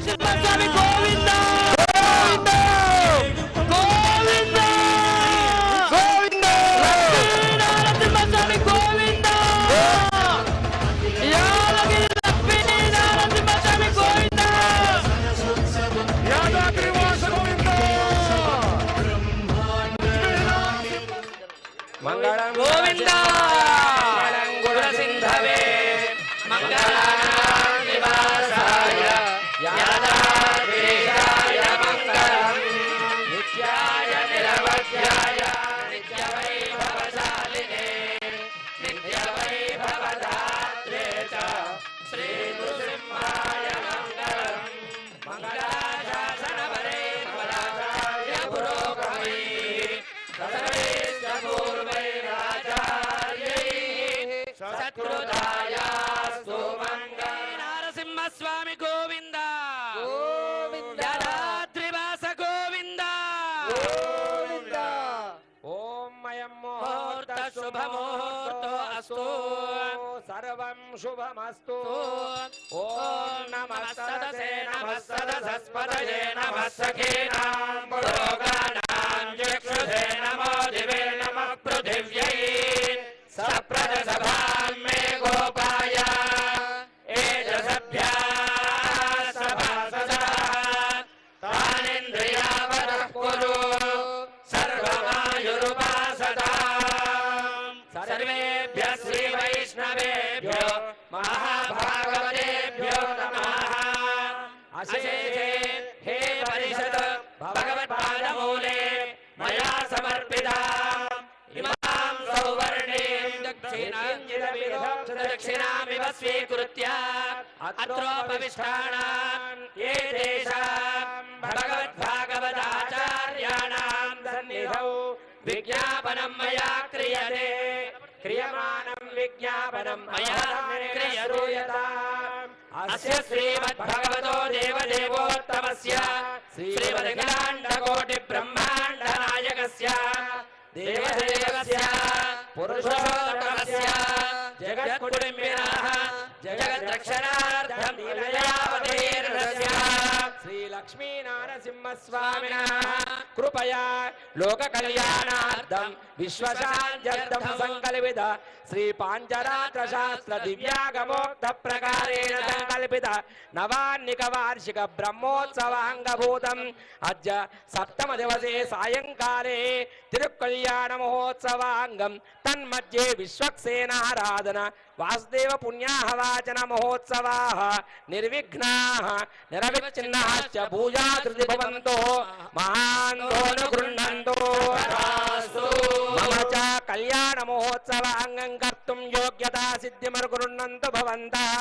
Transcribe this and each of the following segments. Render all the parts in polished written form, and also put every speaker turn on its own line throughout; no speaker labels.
నరసింహస్వామి గోవింద గోవింద గోవింద నరసింహస్వామి గోవింద యాదగిరి లక్ష్మీ నరసింహస్వామి గోవింద యాదాద్రి వాస గోవింద మంగళం గోవింద మంగళం గుణసింధవే మంగళానాం నివాసాయ యాదాద్రీశాయ మంగళం నిత్యాయ నిరవధ్యాయ నిత్యవైభవశాలినే నిత్యవైభవదాత్రే చ శ్రీ నృసింహాయ మంగళం మంగళాశాసనపరే మంగళాచార్య పురోగమైః సర్వైశ్చ పూర్వైరాచార్యైః సత్కృతాయాస్తు మంగళం నరసింహస్వామి గోవింద గోవింద యాదాద్రివాస గోవింద గోవింద ఓం అయం ముహూర్త శుభముహూర్తో అస్తు సర్వం శుభమస్తు ఓం నమః సదసే నమః సదసస్పదయే నమః సఖీనాం పురోగానాం చక్షుషే నమో దివే నమః పృథివ్యై సప్రదసభాం మే గోపాయ ఏజసభ్యా సభాసదః తానింద్రియావరః కురు సర్వమాయురుపాసతాం సర్వేభ్యः శ్రీ వైష్ణవేభ్యో మహాభాగవతేభ్యో నమః అశేషే హే పరిషద్ భగవత్పాదమూలే మయా సమర్పితా ఇమాం సౌవర్ణీం దక్షిణామివ స్వీకృత్య అత్రోపవిష్టానాం ఏ తేషాం భగవద్భాగవతాచార్యాణాం సన్నిధౌ విజ్ఞాపనం మయా క్రియతే క్రియమానం విజ్ఞాపనం మయా క్రియరూయతాం అస్య శ్రీమద్భగవతో దేవదేవోత్తమస్య శ్రీమదఖిలాండకోటి బ్రహ్మాండ నాయకస్య దేవదేవస్య పురుషోత్తమస్య జగత్కుటుంబినః జగద్రక్షణార్థం నిలయావతీర్ణస్య శ్రీ లక్ష్మీ నరసింహస్వామినః కృపయా లోక కళ్యాణార్థం విశ్వశాంత్యర్థం సంకల్పిత శ్రీ పాంచరాత్ర శాస్త్ర దివ్యాగమోక్త ప్రకారేణ సంకల్పిత నవాన్నిక వార్షిక బ్రహ్మోత్సవాంగభూతం అద్య సప్తమ దివసే సాయంకాలే తిరుకళ్యాణ మహోత్సవాంగం తన్మధ్యే విశ్వక్సేనారాధన వాసుదేవ పుణ్యాహవాచన మహోత్సవాః నిర్విఘ్నాః నిరవిచ్ఛిన్నాశ్చ పూజాకృతి భవంతో మహాంతోను గృహ్ణంతో మమ చ కళ్యాణ మహోత్సవాంగం కర్తుం యోగ్యతా సిద్ధిమర్గృహ్ణంతు భవంతః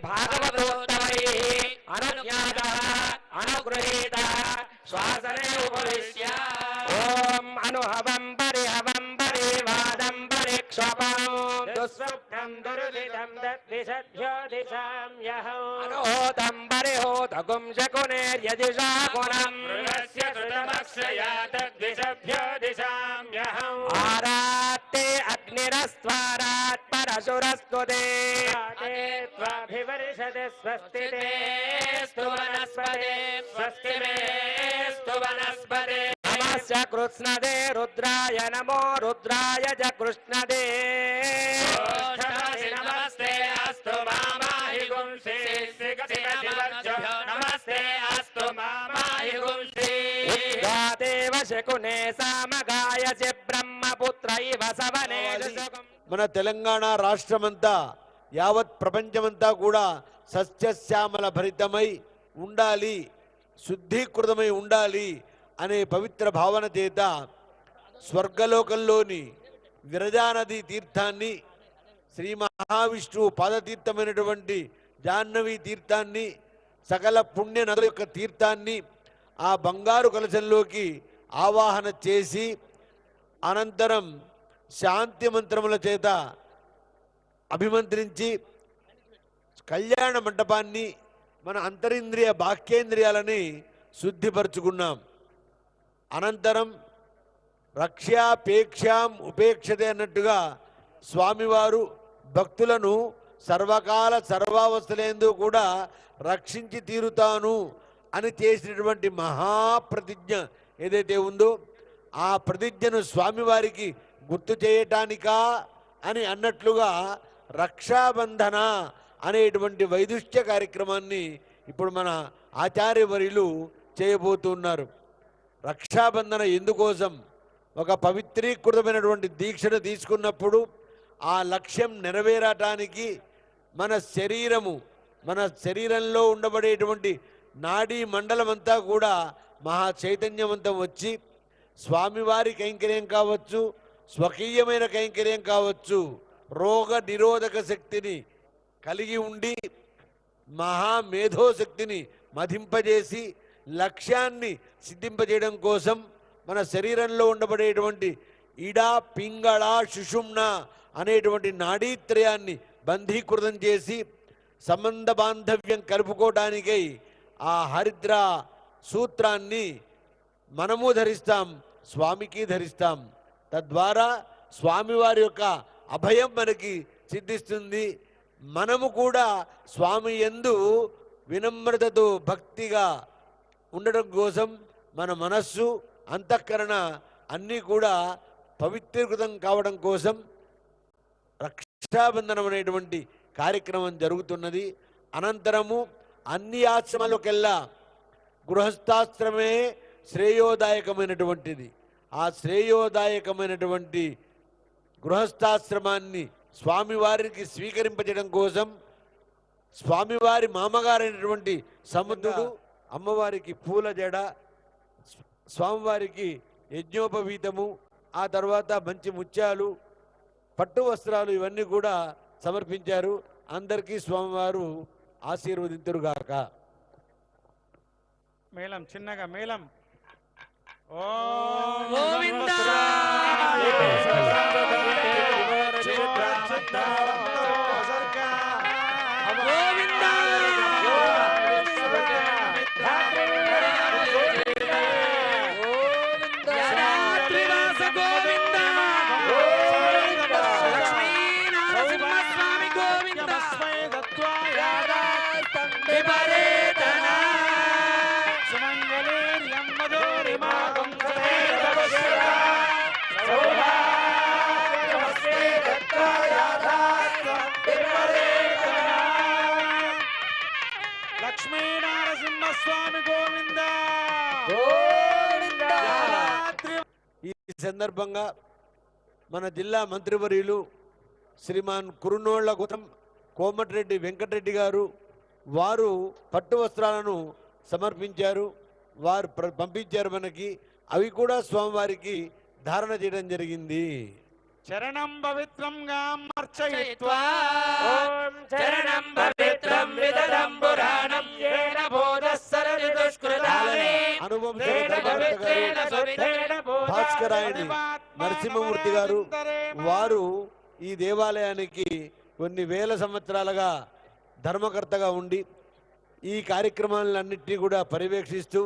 భాగవతోత్తమైః అనుజ్ఞాతః అనుగృహీతః శ్వాసనే ఉపవిశ్య ఓం అనుహవం పరిహవం పరివాదం పరిక్షపం దుస్వప్నం దుర్విదం దద్విషద్భ్యో దిశాం యహం అనుహోతం పరిహోతగుం శకునేర్యదిశా గుణం ఋణస్య శృతమక్షయా తద్విషద్భ్యో దిశాం యహం ఆరాత్తే అగ్నిరస్త్వారాత్ పరశురస్తుతే త్వాభివర్షతే స్వస్తితే స్తు వనస్పతే స్వస్తి మే స్తు వనస్పతే నమస్య కృష్ణదే రుద్రాయ నమో రుద్రాయ చ కృష్ణదే నమస్తే అస్తు మామాహి గుంసి నమస్తే అస్తు మామాహి గుంసి గాదేవ శకునే సామగాయసి బ్రహ్మపుత్ర ఇవ సవనే.
మన తెలంగాణ రాష్ట్రమంతా యావత్ ప్రపంచమంతా కూడా సస్యశ్యామల భరితమై ఉండాలి, శుద్ధీకృతమై ఉండాలి అనే పవిత్ర భావన చేత స్వర్గలోకంలోని విరజానది తీర్థాన్ని, శ్రీ మహావిష్ణువు పాదతీర్థమైనటువంటి జాహ్నవి తీర్థాన్ని, సకల పుణ్య నదుల యొక్క తీర్థాన్ని ఆ బంగారు కలశంలోకి ఆవాహన చేసి అనంతరం శాంతి మంత్రముల చేత అభిమంత్రించి కళ్యాణ మండపాన్ని మన అంతరింద్రియ బాహ్యేంద్రియాలని శుద్ధిపరుచుకున్నాం. అనంతరం రక్ష్యాపేక్షాం ఉపేక్షతే అన్నట్టుగా స్వామివారు భక్తులను సర్వకాల సర్వావస్థలందు కూడా రక్షించి తీరుతాను అని చేసినటువంటి మహాప్రతిజ్ఞ ఏదైతే ఉందో ఆ ప్రతిజ్ఞను స్వామివారికి గుర్తు చేయటానికా అని అన్నట్లుగా రక్షాబంధన అనేటువంటి వైదుష్ట్య కార్యక్రమాన్ని ఇప్పుడు మన ఆచార్యవర్యులు చేయబోతున్నారు. రక్షాబంధన ఎందుకోసం? ఒక పవిత్రీకృతమైనటువంటి దీక్షను తీసుకున్నప్పుడు ఆ లక్ష్యం నెరవేరటానికి మన శరీరంలో ఉండబడేటువంటి నాడీ మండలం అంతా కూడా మహా చైతన్యవంతం వచ్చి స్వామివారి కైంకర్యం కావచ్చు, స్వకీయమైన కైంకర్యం కావచ్చు, రోగ నిరోధక శక్తిని కలిగి ఉండి మహామేధోశక్తిని మధింపజేసి లక్ష్యాన్ని సిద్ధింపజేయడం కోసం మన శరీరంలో ఉండబడేటువంటి ఇడ, పింగళ, సుషుమ్న అనేటువంటి నాడీత్రయాన్ని బంధీకృతం చేసి సంబంధ బాంధవ్యం కలుపుకోవడానికై ఆ హరిద్ర సూత్రాన్ని మనము ధరిస్తాం, స్వామికి ధరిస్తాం. తద్వారా స్వామివారి యొక్క అభయం మనకి సిద్ధిస్తుంది. మనము కూడా స్వామి యందు వినమ్రతతో భక్తిగా ఉండడం కోసం మన మనస్సు, అంతఃకరణ అన్నీ కూడా పవిత్రీకృతం కావడం కోసం రక్షాబంధనం అనేటువంటి కార్యక్రమం జరుగుతున్నది. అనంతరము అన్ని ఆశ్రమాలకెల్లా గృహస్థాశ్రమే శ్రేయోదాయకమైనటువంటిది. ఆ శ్రేయోదాయకమైనటువంటి గృహస్థాశ్రమాన్ని స్వామివారికి స్వీకరింపజేయడం కోసం స్వామివారి మామగారైనటువంటి సముద్రుడు అమ్మవారికి పూల జడ, స్వామివారికి యజ్ఞోపవీతము, ఆ తర్వాత మంచి ముత్యాలు, పట్టు వస్త్రాలు ఇవన్నీ కూడా సమర్పించారు. అందరికీ స్వామివారు ఆశీర్వదింతురుగాక.
మేళం చిన్నగా మేళం. లక్ష్మీనరసింహస్వామి గోవింద.
ఈ సందర్భంగా మన జిల్లా మంత్రివర్యులు శ్రీమాన్ కురునోళ్ల కోమటిరెడ్డి వెంకటరెడ్డి గారు వారు పట్టు వస్త్రాలను సమర్పించారు. వారు పంపించారు మనకి. అవి కూడా స్వామివారికి ధారణ చేయడం జరిగింది.
చరణం పవిత్రంగా అర్చయిత్వా
ఓం చరణం పవిత్రం విదదం పురాణం యేన బోధస్సరది దుష్కృతాని
భాస్కరాయని నరసింహమూర్తి గారు వారు ఈ దేవాలయానికి కొన్ని వేల సంవత్సరాలుగా ధర్మకర్తగా ఉండి ఈ కార్యక్రమాలన్నింటినీ కూడా పర్యవేక్షిస్తూ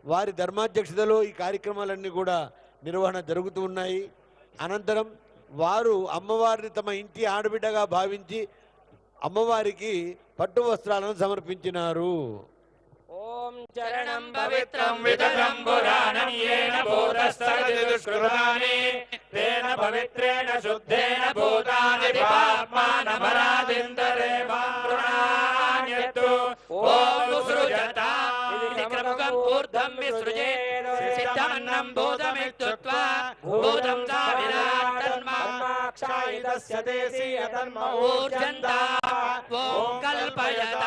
వారి ధర్మాధ్యక్షతలో ఈ కార్యక్రమాలన్నీ కూడా నిర్వహణ జరుగుతూ ఉన్నాయి. అనంతరం వారు అమ్మవారిని తమ ఇంటి ఆడబిడ్డగా భావించి అమ్మవారికి పట్టు వస్త్రాలను సమర్పించినారు.
ఓం చరణం పవిత్రం విదదం పురాణం యేన బోధస్సరది దుష్కృతాని తేన పవిత్రేణ శుద్ధేన భూతాని పాప్మానమరాదిందరే మారుణాన్యతు ఓం సృజత ఇది క్రమకం ఊర్ధం విసృజేత్ సిద్ధమన్నం భూతమిత్యుక్త్వా భూతం సా విరాట్ తన్మాక్షాయిదస్య దేశీయ తన్మూర్జంతా ఓం కల్పయత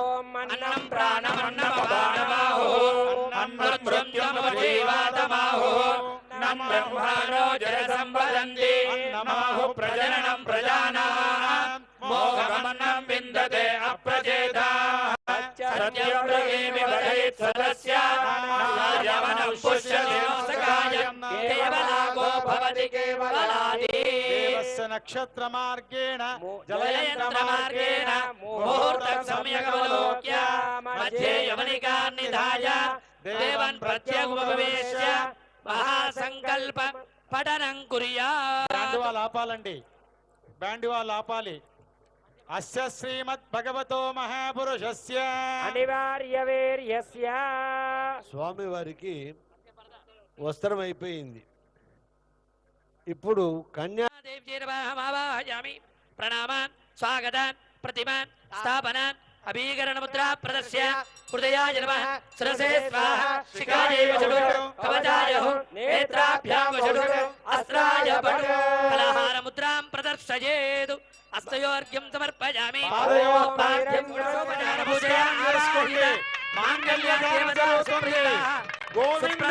ఓం అన్నం ప్రాణమన్నమపానమాహో అన్మృత్యుమజీవాతమాహో నం బ్రహ్మాణో జలసంవదంతి నమాహు ప్రజననం ప్రజానాం మోహమన్నం విందతే అప్రచేతా సత్యం బ్రవీమి వదయిత్ సదస్య యవనం పుష్యదేవసకాయం కేవలాగో భవతి కేవలాది
దేవస్య నక్షత్ర మార్గేణ
జలయంత్ర మార్గేణ ముహూర్త సమ్యగవలోక్య మధ్యే యవనికా నిధాయ దేవన్ ప్రత్యగుపవేశ్య మహాసంకల్ప పఠనం కుర్యాత్.
బ్యాండ్ వాళ్ళు ఆపాలండి, బ్యాండ్ వాళ్ళు ఆపాలి. అస్య శ్రీమద్ భగవతో మహాపురుషస్య
అనివార్య వీర్యస్య
స్వామి వారికి వస్త్రం అయిపోయింది. ఇప్పుడు కన్యా
దేవ్యేర్వాహమావాహయామి ప్రణామాన్ స్వాగతాన్ ప్రతిమాన్ స్థాపనాన్ అభీకరణ ముద్రా ప్రదర్శ్య హృదయాయ నమః శిరసే స్వాహా శిఖాయే వశుడు కవచాయ నేత్రాభ్యాం వశుడు అస్త్రాయ పటు కలహార ముద్రాం ప్రదర్శయేదు హస్తయోర్ఘ్యం సమర్పయామి
పాదయోః
పాద్యం గుణోపచార పూజయా
చేసుకోండి. మాంగళ్య దేవతా సుప్రీత గోవింద